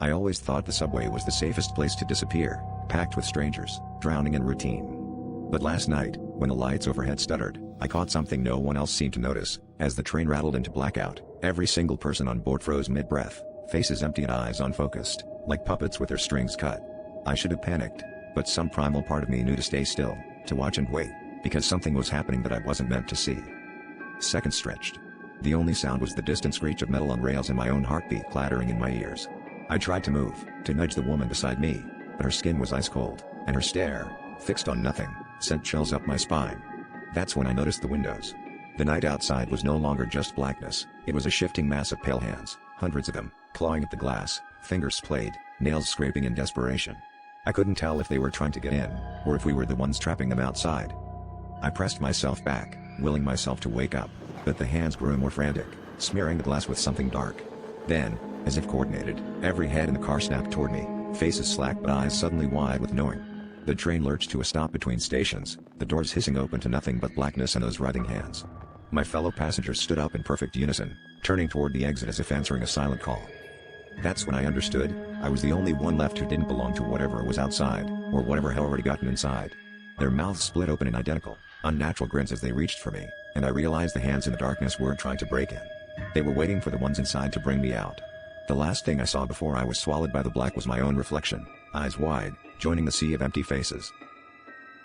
I always thought the subway was the safest place to disappear, packed with strangers, drowning in routine. But last night, when the lights overhead stuttered, I caught something no one else seemed to notice. As the train rattled into blackout, every single person on board froze mid-breath, faces empty and eyes unfocused, like puppets with their strings cut. I should have panicked, but some primal part of me knew to stay still, to watch and wait, because something was happening that I wasn't meant to see. Seconds stretched. The only sound was the distant screech of metal on rails and my own heartbeat clattering in my ears. I tried to move, to nudge the woman beside me, but her skin was ice cold, and her stare, fixed on nothing, sent chills up my spine. That's when I noticed the windows. The night outside was no longer just blackness, it was a shifting mass of pale hands, hundreds of them, clawing at the glass, fingers splayed, nails scraping in desperation. I couldn't tell if they were trying to get in, or if we were the ones trapping them outside. I pressed myself back, willing myself to wake up, but the hands grew more frantic, smearing the glass with something dark. Then, as if coordinated, every head in the car snapped toward me, faces slack but eyes suddenly wide with knowing. The train lurched to a stop between stations, the doors hissing open to nothing but blackness and those writhing hands. My fellow passengers stood up in perfect unison, turning toward the exit as if answering a silent call. That's when I understood, I was the only one left who didn't belong to whatever was outside, or whatever had already gotten inside. Their mouths split open in identical, unnatural grins as they reached for me, and I realized the hands in the darkness weren't trying to break in. They were waiting for the ones inside to bring me out. The last thing I saw before I was swallowed by the black was my own reflection, eyes wide, joining the sea of empty faces.